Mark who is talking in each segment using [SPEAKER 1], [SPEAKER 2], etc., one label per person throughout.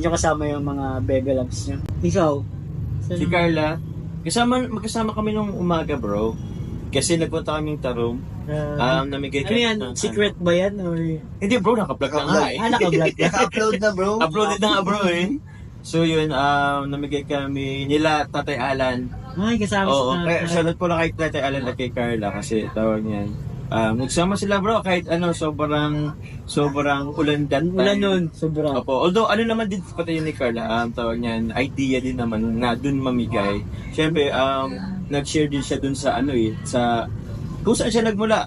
[SPEAKER 1] Hindi nyo kasama yung mga Bebe Loves nyo. Ikaw?
[SPEAKER 2] Si Carla, magkasama kami nung umaga bro. Kasi nagpunta kaming Tarum. Namigay
[SPEAKER 1] Ano yan? Secret ba yan? Or...
[SPEAKER 2] Hindi bro, naka-vlog na nga eh.
[SPEAKER 1] Naka-vlog na.
[SPEAKER 3] Naka-upload na bro.
[SPEAKER 2] Uploaded na nga bro eh. So yun, namigay kami nila Tatay Alan.
[SPEAKER 1] Ay, kasama
[SPEAKER 2] Oo,
[SPEAKER 1] sa...
[SPEAKER 2] shoutout po lang kay Tatay Alan at kay Carla kasi tawag niyan. Nagsama sila bro kahit sobrang ulan that time.
[SPEAKER 1] Ulan nun, sobra.
[SPEAKER 2] Opo, although ano naman din pati yun ni Carla, tawag niyan, idea din naman na dun mamigay. Siyempre, nag-share din siya dun sa sa kung saan siya nagmula,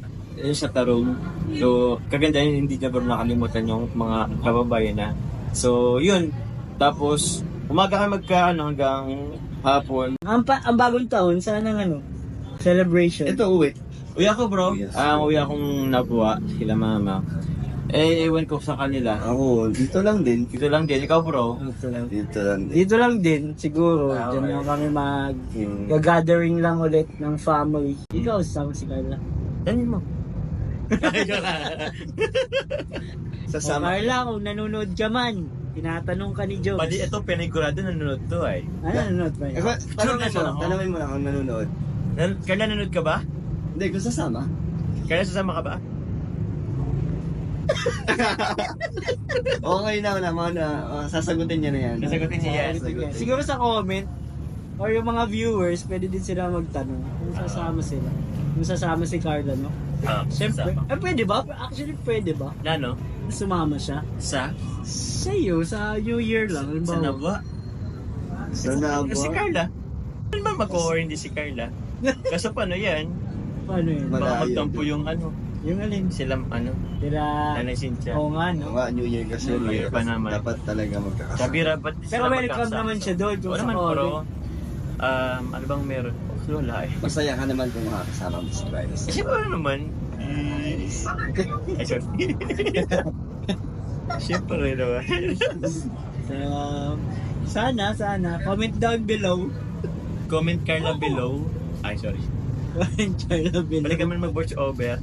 [SPEAKER 2] sa Tarong. So, kaganda yun, hindi niya bro nakalimutan yung mga kababayan na. So, yun. Tapos, umaga kami hanggang hapon.
[SPEAKER 1] Ang bagong taon, saan ang celebration?
[SPEAKER 3] Ito, uwi.
[SPEAKER 2] Uwi ako bro,
[SPEAKER 3] Yes.
[SPEAKER 2] uwi akong nabuwa, sila mama. Ewan ko sa kanila.
[SPEAKER 3] Ako, dito lang din.
[SPEAKER 2] Dito lang din, ikaw bro.
[SPEAKER 1] Dito lang.
[SPEAKER 3] Dito lang din.
[SPEAKER 1] Dito lang din, siguro.
[SPEAKER 2] Ah,
[SPEAKER 1] Diyan
[SPEAKER 2] okay.
[SPEAKER 1] lang kami gathering lang ulit ng family. Ikaw, sama si Carla.
[SPEAKER 2] Ano mo?
[SPEAKER 3] Sasama.
[SPEAKER 1] Carla, kung nanonood ka man, tinatanong ka ni Joe.
[SPEAKER 2] Pwede ito, pinigurado nanonood to ay.
[SPEAKER 1] Ano nanonood ba yan?
[SPEAKER 3] Tanongin mo lang kung nanonood.
[SPEAKER 2] Kaya nanonood ka ba?
[SPEAKER 3] Hindi, kung sasama.
[SPEAKER 2] Kaya sasama ka ba?
[SPEAKER 3] Okay na sasagutin niya na yan.
[SPEAKER 2] Sasagutin niya yan.
[SPEAKER 3] Sasagutin.
[SPEAKER 1] Siguro sa comment, or yung mga viewers, pwede din sila magtanong kung sasama sila. Kung sasama si Carla, no? Siyempre. Pwede ba? Actually, pwede ba?
[SPEAKER 2] Na no?
[SPEAKER 1] Sumama siya.
[SPEAKER 2] Sa?
[SPEAKER 1] Sa iyo, sa New Year lang.
[SPEAKER 2] Sa Nabwa?
[SPEAKER 3] Sana
[SPEAKER 2] Si
[SPEAKER 3] ba?
[SPEAKER 2] Carla. Ano ba mag-cover hindi si Carla? Kaso paano yan?
[SPEAKER 1] Paano yun?
[SPEAKER 3] Malayo
[SPEAKER 2] Baka magtampo
[SPEAKER 3] din.
[SPEAKER 2] yung
[SPEAKER 1] Yung alin?
[SPEAKER 2] sila
[SPEAKER 1] Tira...
[SPEAKER 2] Nanay Cynthia.
[SPEAKER 1] Oo nga, no?
[SPEAKER 3] Nga, New Year kasi.
[SPEAKER 2] New Year pa naman.
[SPEAKER 3] Dapat talaga magkakasama.
[SPEAKER 2] Sabi rapat
[SPEAKER 1] Pero welcome naman siya doon.
[SPEAKER 2] Oo naman bro. Ano bang meron? Wala eh.
[SPEAKER 3] Masaya ka naman kung makakasama mo si Virus.
[SPEAKER 2] Siyempre naman. Ay, sorry. Siyempre naman.
[SPEAKER 1] Sana. Comment down below.
[SPEAKER 2] Comment Carla below. Ay, sorry.
[SPEAKER 1] Comment Carla below.
[SPEAKER 2] Balik ka man mag-watch over.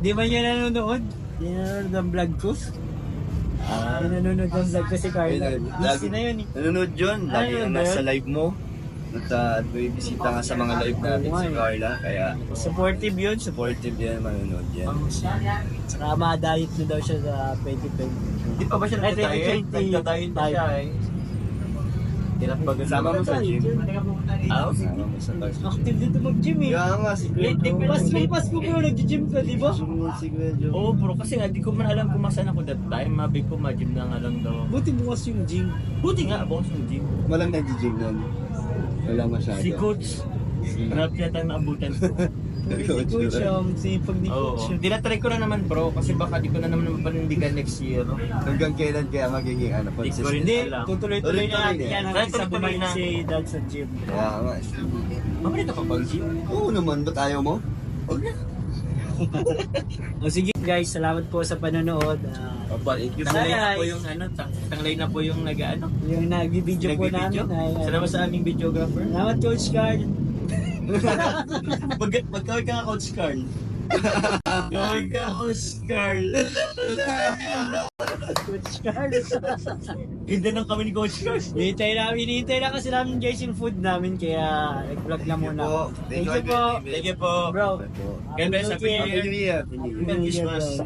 [SPEAKER 1] Di ba niya nanonood? Di nanonood ng vlog ko? Di nanonood ng vlog ko si Carla. Busy na yun eh.
[SPEAKER 3] Nanonood yun. Lagi
[SPEAKER 1] Ayun,
[SPEAKER 3] ang
[SPEAKER 1] ba
[SPEAKER 3] nasa
[SPEAKER 1] yun?
[SPEAKER 3] live mo. At bibisita nga sa mga live natin
[SPEAKER 1] Oo nga
[SPEAKER 3] si
[SPEAKER 1] eh.
[SPEAKER 3] Carla. Kaya
[SPEAKER 1] Supportive yun.
[SPEAKER 3] supportive yan, manonood yan.
[SPEAKER 1] Saka ma-diet na daw siya sa 2020.
[SPEAKER 2] Hindi pa ba siya
[SPEAKER 1] Ay,
[SPEAKER 2] nagtatayin?
[SPEAKER 1] 2020.
[SPEAKER 2] Nagtatayin pa siya eh. Hirap ba ganun?
[SPEAKER 3] Sama mo sa gym.
[SPEAKER 2] Okay.
[SPEAKER 3] Sama mo sa live.
[SPEAKER 1] Active dito mag-gym eh.
[SPEAKER 3] Kaya nga si Kuya Joe.
[SPEAKER 1] Pasko bro, nag-gym ka, di ba?
[SPEAKER 3] Si Kuya Joe.
[SPEAKER 2] Oo bro, kasi nga di ko man alam kung masan ako that time. Mabi ko ma-gym na nga lang daw.
[SPEAKER 1] Buti bukas yung gym.
[SPEAKER 2] Buti nga, bukas yung gym.
[SPEAKER 3] Walang nag-gym nun. Wala masyado.
[SPEAKER 2] Si Coach, harap yata ang naabutan ko.
[SPEAKER 1] Si Coach, sipag ni
[SPEAKER 2] Oo.
[SPEAKER 1] Coach.
[SPEAKER 2] Tinatry ko na naman bro, kasi baka di ko na naman mapanindigan next year.
[SPEAKER 3] Hanggang kailan kaya magiging
[SPEAKER 2] Hindi ko rin
[SPEAKER 1] Hindi,
[SPEAKER 2] alam.
[SPEAKER 1] tutuloy-tuloy na natin
[SPEAKER 3] Tuloy-tuloy
[SPEAKER 1] yan
[SPEAKER 2] na.
[SPEAKER 1] hanggang sa
[SPEAKER 2] Tuloy-tuloy
[SPEAKER 1] bumalik
[SPEAKER 2] na.
[SPEAKER 1] si Dad sa gym.
[SPEAKER 3] Kaya nga.
[SPEAKER 2] Mamali ka pa pag-gym?
[SPEAKER 3] Oo naman, ba't ayaw mo?
[SPEAKER 1] O sige guys, salamat po sa panonood.
[SPEAKER 2] Tanglay na po yung tanglay na po yung nag-ano.
[SPEAKER 1] Yung nag-video po namin ay
[SPEAKER 2] Salamat sa aming videographer.
[SPEAKER 1] salamat Coach Carl.
[SPEAKER 2] Magkawin ka nga Coach Carl. Gawin ka Coach Carl.
[SPEAKER 1] Coach Carl.
[SPEAKER 2] Ganda ng kami ni Coach Carl.
[SPEAKER 1] Hinihintay na kasi namin guys yung food namin kaya nag-vlog na muna.
[SPEAKER 3] Thank you
[SPEAKER 1] Thank you po.
[SPEAKER 2] Thank you po.
[SPEAKER 1] Bro.
[SPEAKER 2] God bless. Happy New
[SPEAKER 3] Happy
[SPEAKER 2] Year.
[SPEAKER 3] New Year.
[SPEAKER 2] Merry Christmas.